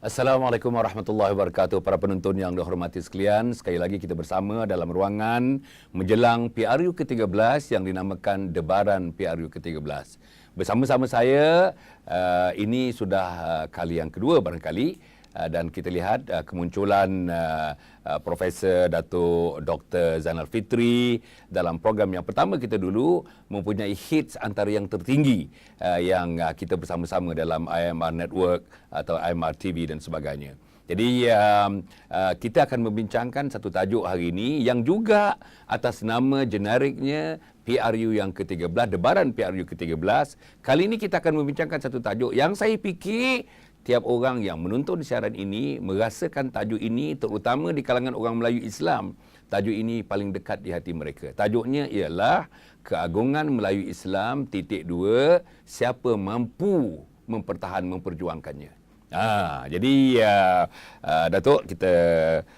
Assalamualaikum warahmatullahi wabarakatuh. Para penonton yang dihormati sekalian, sekali lagi kita bersama dalam ruangan menjelang PRU ke-13 yang dinamakan Debaran PRU ke-13. Bersama-sama saya, ini sudah kali yang kedua barangkali, dan kita lihat kemunculan Profesor Datuk Dr. Zainal Fitri dalam program yang pertama kita dulu mempunyai hits antara yang tertinggi yang kita bersama-sama dalam IMR Network atau IMR TV dan sebagainya. Jadi kita akan membincangkan satu tajuk hari ini yang juga atas nama generiknya PRU yang ke-13, Debaran PRU ke-13. Kali ini kita akan membincangkan satu tajuk yang saya fikir tiap orang yang menonton siaran ini merasakan tajuk ini, terutama di kalangan orang Melayu Islam. Tajuk ini paling dekat di hati mereka. Tajuknya ialah Keagungan Melayu Islam _2, siapa mampu memperjuangkannya. Jadi Datuk,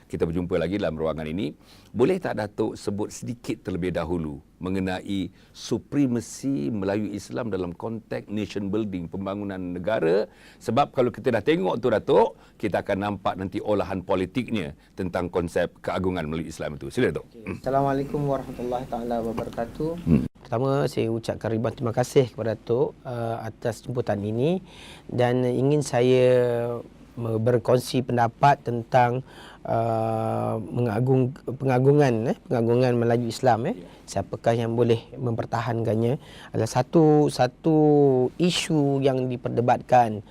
kita berjumpa lagi dalam ruangan ini. Boleh tak Datuk sebut sedikit terlebih dahulu mengenai supremasi Melayu Islam dalam konteks nation building, pembangunan negara? Sebab kalau kita dah tengok tu Datuk, kita akan nampak nanti olahan politiknya tentang konsep keagungan Melayu Islam itu. Sila Datuk. Assalamualaikum warahmatullahi taala wabarakatuh. Pertama, saya ucapkan ribuan terima kasih kepada Datuk atas jemputan ini, dan ingin saya berkongsi pendapat tentang pengagungan Melayu Islam. Siapakah yang boleh mempertahankannya adalah satu isu yang diperdebatkan.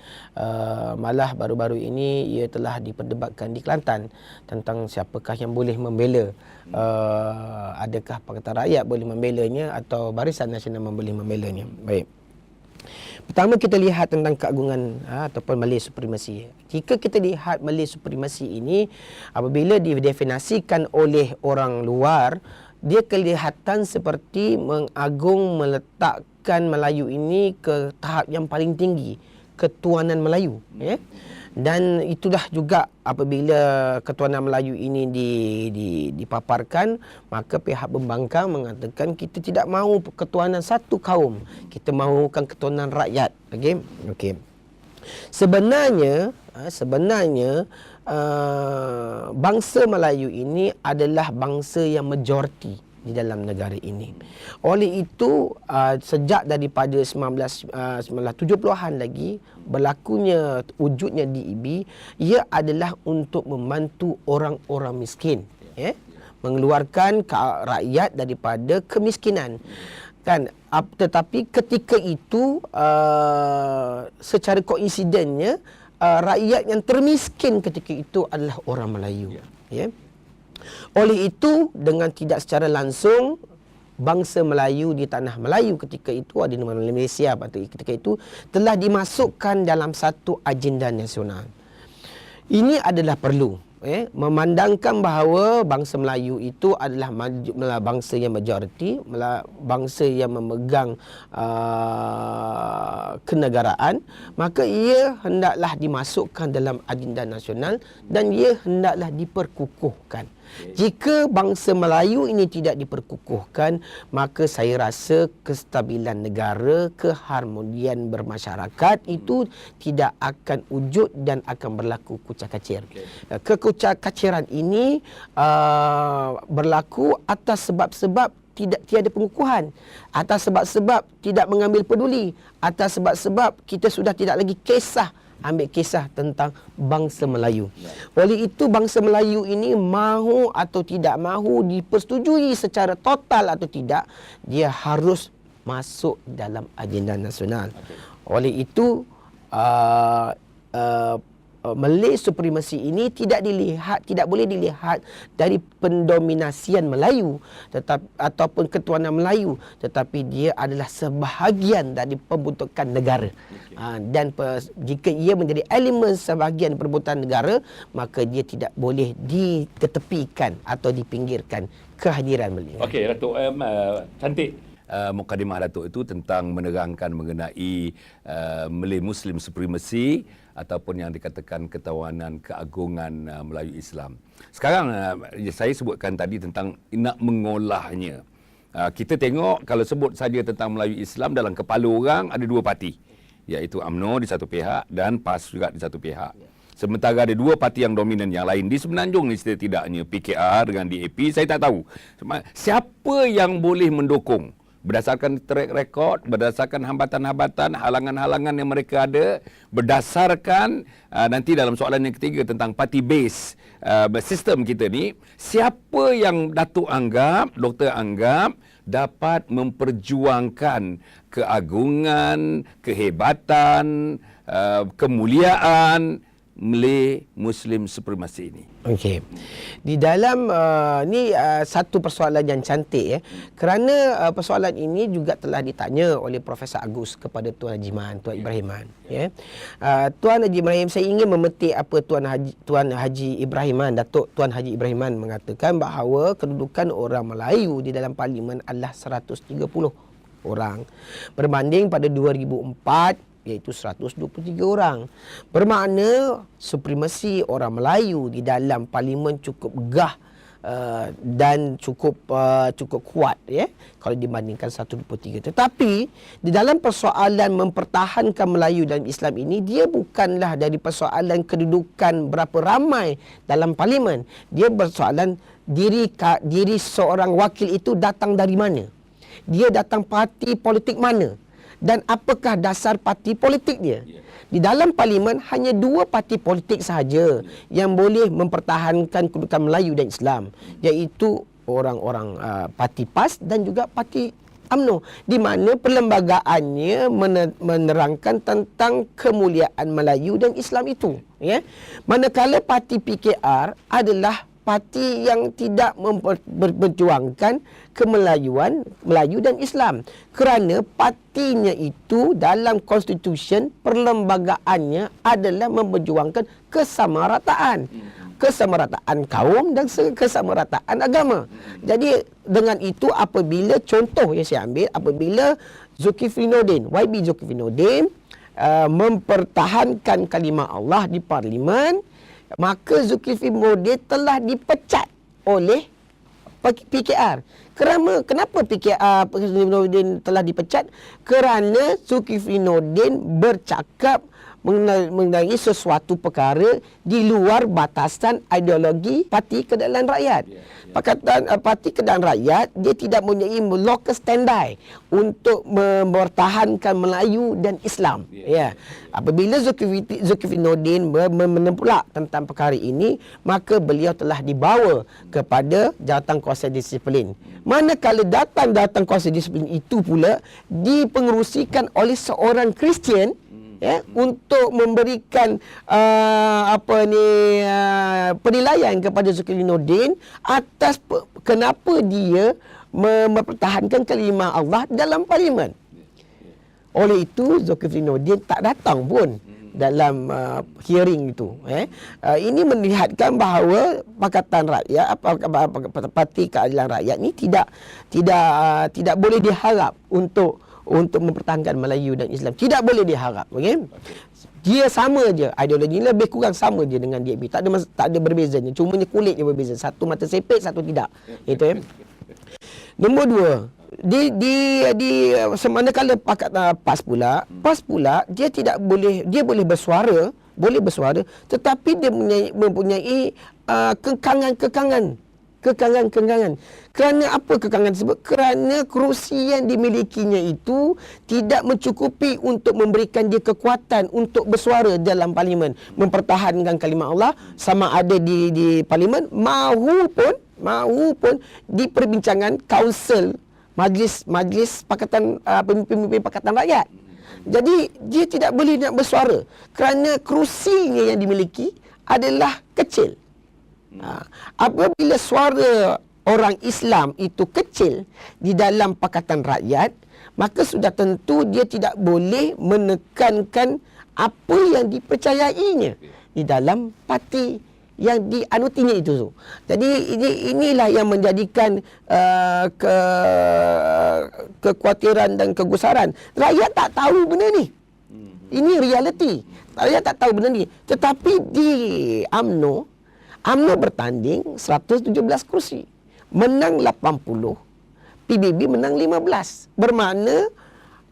Malah baru-baru ini ia telah diperdebatkan di Kelantan tentang siapakah yang boleh membela. Adakah Pakatan Rakyat boleh membelanya atau Barisan Nasional boleh membelanya. Baik. Pertama, kita lihat tentang keagungan ataupun Malay Supremacy. Jika kita lihat Malay Supremacy ini, apabila didefinisikan oleh orang luar, dia kelihatan seperti meletakkan Melayu ini ke tahap yang paling tinggi, ketuanan Melayu. Dan itulah juga apabila ketuanan Melayu ini dipaparkan, maka pihak pembangkang mengatakan kita tidak mahu ketuanan satu kaum, kita mahukan ketuanan rakyat. Okey. Sebenarnya bangsa Melayu ini adalah bangsa yang majoriti di dalam negara ini. Oleh itu, sejak daripada 1970-an lagi berlakunya wujudnya DEB, ia adalah untuk membantu orang-orang miskin, mengeluarkan rakyat daripada kemiskinan. Tetapi ketika itu secara koinsidennya rakyat yang termiskin ketika itu adalah orang Melayu. Oleh itu, dengan tidak secara langsung, bangsa Melayu di tanah Melayu ketika itu, di Malaysia ketika itu, telah dimasukkan dalam satu agenda nasional. Ini adalah perlu memandangkan bahawa bangsa Melayu itu adalah bangsa yang majoriti, bangsa yang memegang kenegaraan, maka ia hendaklah dimasukkan dalam agenda nasional dan ia hendaklah diperkukuhkan. Jika bangsa Melayu ini tidak diperkukuhkan, maka saya rasa kestabilan negara, keharmonian bermasyarakat itu tidak akan wujud dan akan berlaku kucak-kacir. Kekucak-kaciran ini berlaku atas sebab-sebab tiada pengukuhan, atas sebab-sebab tidak mengambil peduli, atas sebab-sebab kita sudah tidak lagi ambil kisah tentang bangsa Melayu. Oleh itu, bangsa Melayu ini mahu atau tidak mahu, dipersetujui secara total atau tidak, dia harus masuk dalam agenda nasional. Oleh itu, Malay Supremacy ini tidak boleh dilihat dari pendominasian Melayu ataupun ketuanan Melayu, tetapi dia adalah sebahagian dari pembentukan negara. Dan jika ia menjadi elemen sebahagian pembentukan negara, maka dia tidak boleh diketepikan atau dipinggirkan kehadiran Melayu. Okey, Datuk, cantik. Mukadimah Datuk itu tentang menerangkan mengenai Malay Muslim Supremacy ataupun yang dikatakan ketawanan keagungan Melayu Islam. Sekarang saya sebutkan tadi tentang nak mengolahnya. Kita tengok kalau sebut saja tentang Melayu Islam, dalam kepala orang ada dua parti, iaitu UMNO di satu pihak dan PAS juga di satu pihak. Sementara ada dua parti yang dominan yang lain di Semenanjung ni, setidaknya PKR dengan DAP, saya tak tahu siapa yang boleh mendukung berdasarkan track record, berdasarkan hambatan-hambatan, halangan-halangan yang mereka ada, berdasarkan nanti dalam soalan yang ketiga tentang party base sistem kita ni, siapa yang Datuk anggap, Doktor anggap dapat memperjuangkan keagungan, kehebatan, kemuliaan Muslim supremasi ini. Okey. Di dalam satu persoalan yang cantik kerana persoalan ini juga telah ditanya oleh Profesor Agus kepada Tuan Haji Man, Tuan Ibrahim Man, Tuan Haji Ibrahim, saya ingin memetik apa Tuan Haji Ibrahim Man, Datuk Tuan Haji Ibrahim Man mengatakan bahawa kedudukan orang Melayu di dalam parlimen adalah 130 orang berbanding pada 2004 iaitu 123 orang. Bermakna supremasi orang Melayu di dalam parlimen cukup gah dan cukup kuat kalau dibandingkan 123. Tetapi di dalam persoalan mempertahankan Melayu dan Islam ini, dia bukanlah dari persoalan kedudukan berapa ramai dalam parlimen. Dia persoalan diri seorang wakil itu datang dari mana. Dia datang parti politik mana dan apakah dasar parti politik dia. Di dalam parlimen hanya dua parti politik sahaja yang boleh mempertahankan kedudukan Melayu dan Islam, iaitu orang-orang parti PAS dan juga parti UMNO, di mana perlembagaannya menerangkan tentang kemuliaan Melayu dan Islam itu. Manakala parti PKR adalah parti yang tidak memperjuangkan kemelayuan Melayu dan Islam, kerana partinya itu dalam konstitusi perlembagaannya adalah memperjuangkan kesamarataan kaum dan kesamarataan agama. Jadi dengan itu, apabila contoh yang saya ambil, apabila Zulkifli Nordin, YB Zulkifli Nordin mempertahankan kalimah Allah di parlimen, maka Zulkifli Nordin telah dipecat oleh PKR. Kenapa PKR Zulkifli Nordin telah dipecat? Kerana Zulkifli Nordin bercakap mengenai sesuatu perkara di luar batasan ideologi Parti Keadilan Rakyat. Pakatan Parti Keadilan Rakyat, dia tidak mempunyai locus standi untuk mempertahankan Melayu dan Islam. Apabila Zulkifli Nordin menempulak tentang perkara ini, maka beliau telah dibawa kepada Jawatankuasa Disiplin. Manakala datang kuasa disiplin itu pula dipengerusikan oleh seorang Kristian, untuk memberikan penilaian kepada Zulkifli Nordin atas kenapa dia mempertahankan kalimah Allah dalam parlimen. Oleh itu Zulkifli Nordin tak datang pun dalam hearing itu. Ini melihatkan bahawa Pakatan Rakyat, Parti Keadilan Rakyat ni tidak boleh diharap untuk mempertahankan Melayu dan Islam. Tidak boleh diharap. Dia sama je, ideologi lebih kurang sama je dengan DAP. Tak ada berbezanya. Cumanya kulit je berbeza. Satu mata sepit, satu tidak. Itu Nombor dua, manakala PAS pula dia tidak boleh, dia boleh bersuara, tetapi dia mempunyai kekangan. Kerana apa kekangan tersebut? Kerana kerusi yang dimilikinya itu tidak mencukupi untuk memberikan dia kekuatan untuk bersuara dalam parlimen, mempertahankan kalimah Allah, sama ada di parlimen mahupun di perbincangan kaunsil majlis pakatan pemimpin Pakatan Rakyat. Jadi dia tidak boleh nak bersuara kerana kerusinya yang dimiliki adalah kecil. Apabila suara orang Islam itu kecil di dalam Pakatan Rakyat, maka sudah tentu dia tidak boleh menekankan apa yang dipercayainya di dalam parti yang dianutinya itu. Jadi inilah yang menjadikan kekhawatiran dan kegusaran. Rakyat tak tahu benda ni. Ini realiti. Rakyat tak tahu benda ni. Tetapi di UMNO bertanding 117 kursi. Menang 80, PBB menang 15. Bermakna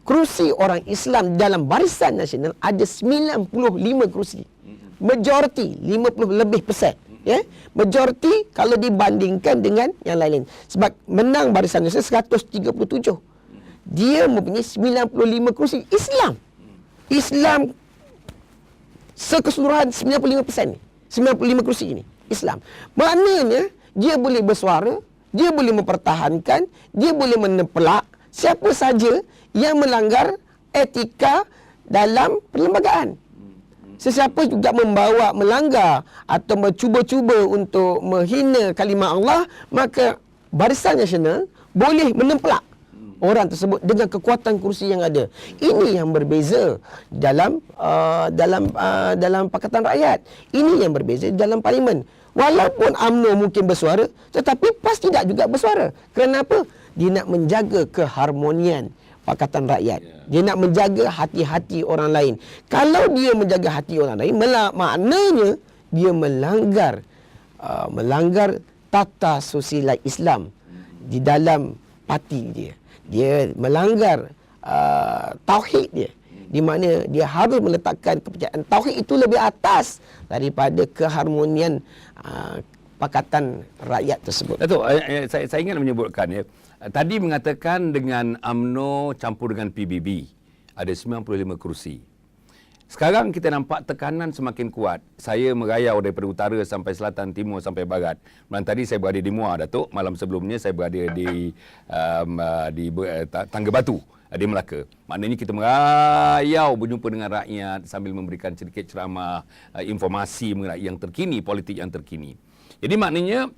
kursi orang Islam dalam Barisan Nasional ada 95 kursi. majoriti 50 lebih persen. Ya, majoriti kalau dibandingkan dengan yang lain. Sebab menang Barisan Nasional 137. Dia mempunyai 95 kursi Islam. Islam sekeseluruhan 95% ni. 95 kursi ini Islam. Maknanya dia boleh bersuara, dia boleh mempertahankan, dia boleh menempelak siapa saja yang melanggar etika dalam perlembagaan. Sesiapa juga melanggar atau mencuba-cuba untuk menghina kalimah Allah, maka Barisan Nasional boleh menempelak orang tersebut dengan kekuatan kursi yang ada. Ini yang berbeza dalam Pakatan Rakyat. Ini yang berbeza dalam parlimen. Walaupun UMNO mungkin bersuara, tetapi PAS tidak juga bersuara. Kerana apa? Dia nak menjaga keharmonian Pakatan Rakyat. Dia nak menjaga hati-hati orang lain. Kalau dia menjaga hati orang lain, maknanya dia melanggar tata susila Islam di dalam parti dia. Dia melanggar tauhid dia, di mana dia harus meletakkan kepercayaan tauhid itu lebih atas daripada keharmonian Pakatan Rakyat tersebut. Datuk, saya ingin menyebutkan ya. Tadi mengatakan dengan UMNO campur dengan PBB ada 95 kursi. Sekarang kita nampak tekanan semakin kuat. Saya merayau daripada utara sampai selatan, timur sampai barat. Malam tadi saya berada di Muar, Datuk. Malam sebelumnya saya berada di Tangga Batu, di Melaka. Maknanya kita merayau berjumpa dengan rakyat sambil memberikan sedikit ceramah, informasi mengenai yang terkini, politik yang terkini. Jadi maknanya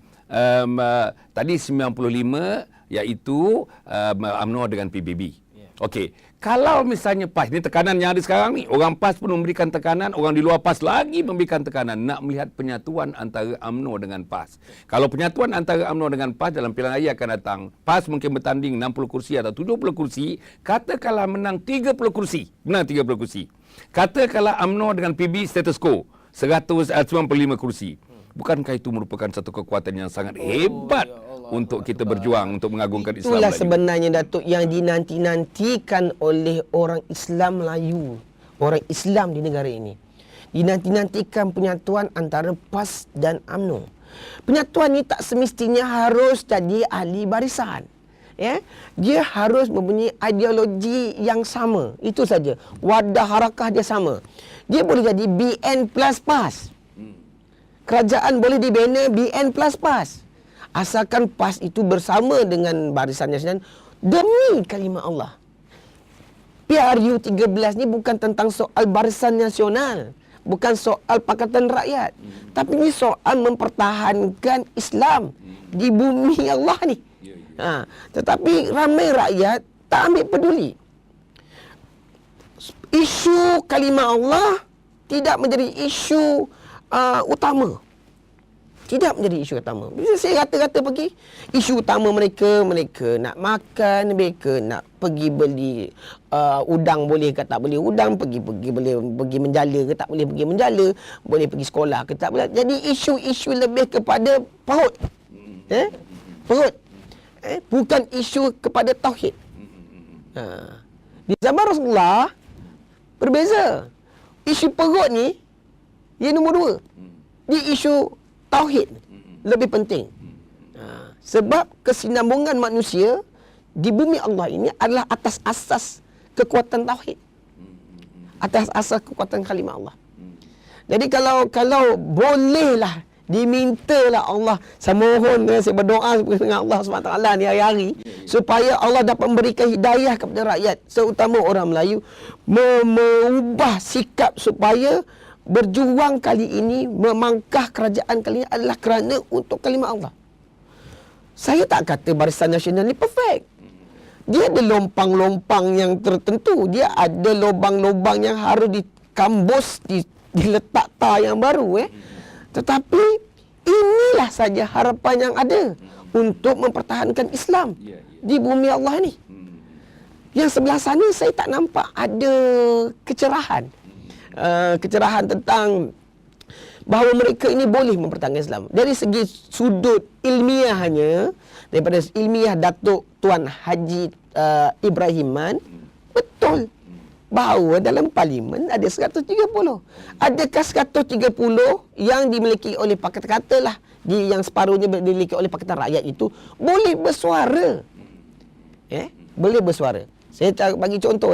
tadi 95 iaitu UMNO dengan PBB. Okey, kalau misalnya PAS, ini tekanan yang ada sekarang ni, orang PAS pun memberikan tekanan, orang di luar PAS lagi memberikan tekanan nak melihat penyatuan antara UMNO dengan PAS. Kalau penyatuan antara UMNO dengan PAS dalam pilihan raya akan datang, PAS mungkin bertanding 60 kursi atau 70 kursi, katakanlah menang 30 kursi, Katakanlah UMNO dengan PB status quo 195 kursi. Bukankah itu merupakan satu kekuatan yang sangat hebat untuk kita berjuang untuk mengagungkan Islam? Itulah sebenarnya, Datuk, yang dinanti-nantikan oleh orang Islam Melayu, orang Islam di negara ini. Dinanti-nantikan penyatuan antara PAS dan UMNO. Penyatuan ini tak semestinya harus jadi ahli barisan. Ya, dia harus mempunyai ideologi yang sama. Itu saja. Wadah harakah dia sama. Dia boleh jadi BN plus PAS. Kerajaan boleh dibina BN plus PAS. Asalkan PAS itu bersama dengan Barisan Nasional demi kalimah Allah. PRU 13 ni bukan tentang soal Barisan Nasional, bukan soal Pakatan Rakyat, tapi ini soal mempertahankan Islam di bumi Allah ni. Tetapi ramai rakyat tak ambil peduli. Isu kalimah Allah tidak menjadi isu utama. Tidak menjadi isu utama. Bila saya kata-kata pergi, isu utama mereka nak makan, mereka nak pergi beli udang boleh ke tak boleh udang, boleh pergi menjala ke tak boleh pergi menjala, boleh pergi sekolah ke tak boleh. Jadi isu-isu lebih kepada perut. Perut. Bukan isu kepada tauhid. Di zaman Rasulullah berbeza. Isu perut ni yang nombor 2. Dia isu tauhid lebih penting. Sebab kesinambungan manusia di bumi Allah ini adalah atas asas kekuatan tauhid. Atas asas kekuatan kalimah Allah. Jadi kalau bolehlah dimintalah Allah, saya mohon, saya berdoa dengan Allah SWT ni hari-hari supaya Allah dapat memberikan hidayah kepada rakyat, terutama orang Melayu, mengubah sikap supaya berjuang kali ini, memangkah kerajaan kali ini adalah kerana untuk kalimah Allah. Saya tak kata Barisan Nasional ni perfect. Dia ada lompang-lompang yang tertentu. Dia ada lubang-lubang yang harus dikambus, diletak tar yang baru. Tetapi inilah saja harapan yang ada untuk mempertahankan Islam di bumi Allah ni. Yang sebelah sana saya tak nampak ada kecerahan. Kecerahan tentang bahawa mereka ini boleh mempertahankan Islam. Dari segi sudut ilmiahnya, daripada ilmiah Datuk Tuan Haji Ibrahiman, betul. bahawa dalam parlimen ada 130. Adakah 130 yang dimiliki oleh katalah yang separuhnya dimiliki oleh Pakatan Rakyat itu boleh bersuara? Boleh bersuara. Saya bagi contoh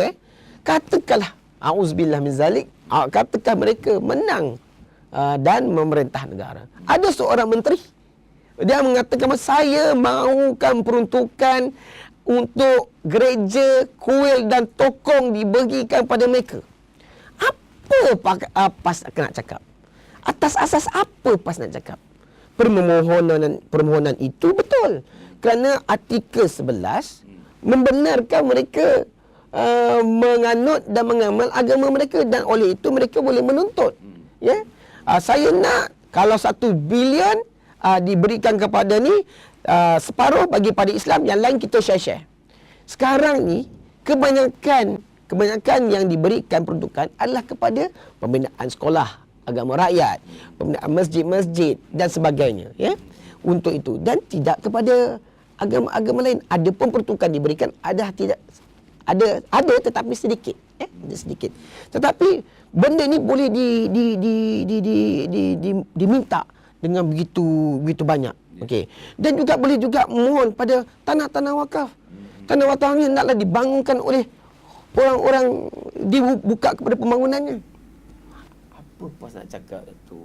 katakanlah auzubillah min zalik, katakan mereka menang dan memerintah negara. Ada seorang menteri dia mengatakan saya mahukan peruntukan untuk gereja, kuil dan tokong dibagikan pada mereka. Apa PAS nak cakap? Atas asas apa PAS nak cakap? Permohonan itu betul. Kerana artikel 11 membenarkan mereka menganut dan mengamal agama mereka, dan oleh itu mereka boleh menuntut. Saya nak kalau 1 bilion diberikan kepada ni, separuh bagi pada Islam, yang lain kita share-share. Sekarang ni kebanyakan yang diberikan peruntukan adalah kepada pembinaan sekolah agama rakyat, pembinaan masjid-masjid dan sebagainya, untuk itu, dan tidak kepada agama-agama lain. Ada pun peruntukan diberikan, ada tetapi sedikit, sedikit. Tetapi benda ni boleh diminta dengan begitu banyak. Okey. Dan juga boleh juga mohon pada tanah-tanah wakaf. Tanah wakaf ni hendaklah dibangunkan oleh orang-orang, dibuka kepada pembangunannya. Apa PAS nak cakap tu?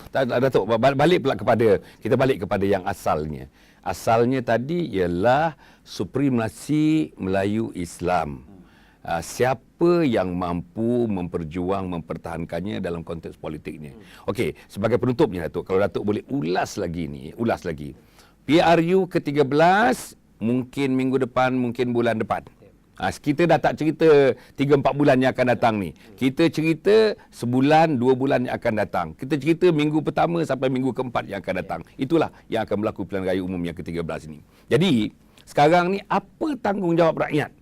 Datuk, balik pula kepada yang asalnya. Asalnya tadi ialah supremasi Melayu Islam. Siapa yang mampu mempertahankannya dalam konteks politiknya. Okey, sebagai penutupnya Datuk, kalau Datuk boleh ulas lagi. PRU ke-13 mungkin minggu depan, mungkin bulan depan. Kita dah tak cerita 3-4 bulan yang akan datang ni. Kita cerita sebulan, 2 bulan yang akan datang. Kita cerita minggu pertama sampai minggu keempat yang akan datang. Itulah yang akan berlaku pilihan raya umum yang ke-13 ini. Jadi, sekarang ni apa tanggungjawab rakyat?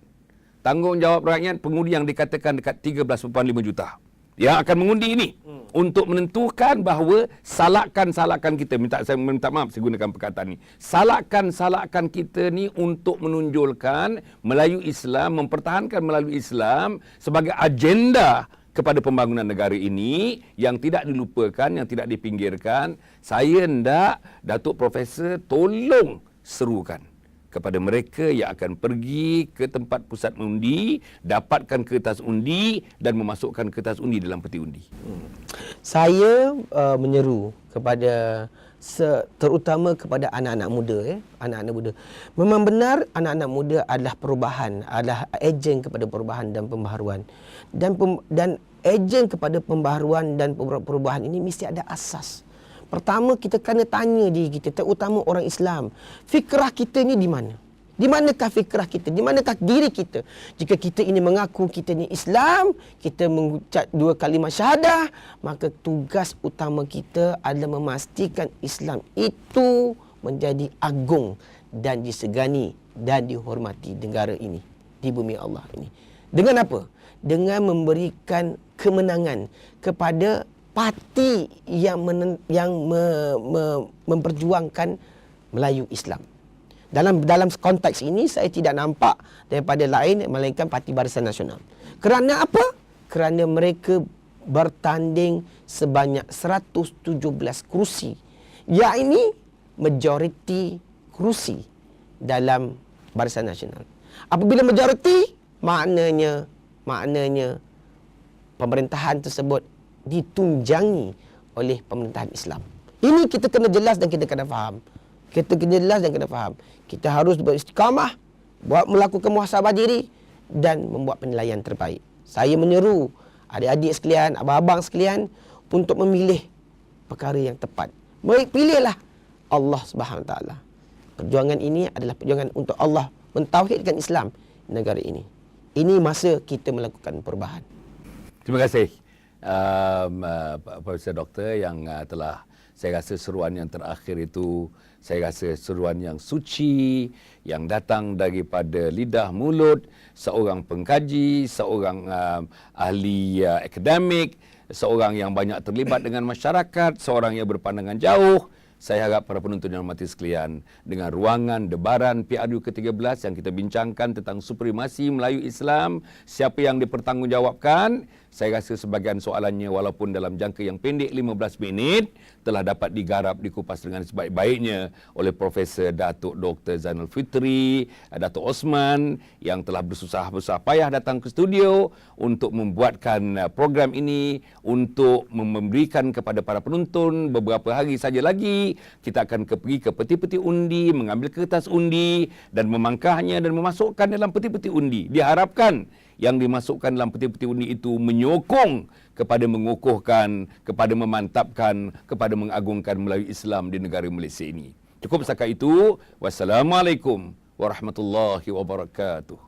Tanggungjawab rakyat pengundi yang dikatakan dekat 13.5 juta yang akan mengundi ini untuk menentukan bahawa salahkan kita, saya minta maaf saya gunakan perkataan ni, salahkan kita ni untuk menunjulkan Melayu Islam, mempertahankan Melayu Islam sebagai agenda kepada pembangunan negara ini yang tidak dilupakan, yang tidak dipinggirkan. Saya hendak Datuk Profesor tolong serukan kepada mereka yang akan pergi ke tempat pusat undi, dapatkan kertas undi dan memasukkan kertas undi dalam peti undi. Saya menyeru kepada terutama kepada anak-anak muda, anak-anak muda. Memang benar anak-anak muda adalah perubahan, adalah ejen kepada perubahan dan pembaharuan. Dan ejen kepada pembaharuan dan perubahan ini mesti ada asas. Pertama, kita kena tanya diri kita, terutama orang Islam. Fikrah kita ni di mana? Di manakah fikrah kita? Di manakah diri kita? Jika kita ini mengaku kita ni Islam, kita mengucap 2 kalimah syahadah, maka tugas utama kita adalah memastikan Islam itu menjadi agung dan disegani dan dihormati negara ini, di bumi Allah ini. Dengan apa? Dengan memberikan kemenangan kepada parti yang memperjuangkan Melayu Islam. Dalam konteks ini saya tidak nampak daripada lain melainkan Parti Barisan Nasional. Kerana apa? Kerana mereka bertanding sebanyak 117 kerusi. Yang ini majoriti kerusi dalam Barisan Nasional. Apabila majoriti, maknanya pemerintahan tersebut ditunjangi oleh pemerintahan Islam. Ini kita kena jelas dan kita kena faham. Kita harus beristiqamah, melakukan muhasabah diri dan membuat penilaian terbaik. Saya menyeru adik-adik sekalian, abang-abang sekalian untuk memilih perkara yang tepat. Pilihlah Allah Subhanahu Wa Taala. Perjuangan ini adalah perjuangan untuk Allah mentauhidkan Islam di negara ini. Ini masa kita melakukan perubahan. Terima kasih. Profesor Doktor yang telah, saya rasa seruan yang terakhir itu, saya rasa seruan yang suci, yang datang daripada lidah mulut seorang pengkaji, seorang ahli akademik, seorang yang banyak terlibat dengan masyarakat, seorang yang berpandangan jauh, saya harap para penonton yang hormati sekalian, dengan ruangan debaran PRU ke-13 yang kita bincangkan tentang supremasi Melayu Islam, siapa yang dipertanggungjawabkan, saya rasa sebahagian soalannya walaupun dalam jangka yang pendek 15 minit telah dapat digarap, dikupas dengan sebaik-baiknya oleh Profesor Datuk Dr. Zainal Fitri, Datuk Osman yang telah bersusah payah datang ke studio untuk membuatkan program ini untuk memberikan kepada para penonton beberapa hari saja lagi kita akan pergi ke peti-peti undi, mengambil kertas undi dan memangkahnya dan memasukkan dalam peti-peti undi. Diharapkan yang dimasukkan dalam peti-peti undi itu menyokong kepada mengukuhkan, kepada memantapkan, kepada mengagungkan Melayu Islam di negara Malaysia ini. Cukup setakat itu. Wassalamualaikum warahmatullahi wabarakatuh.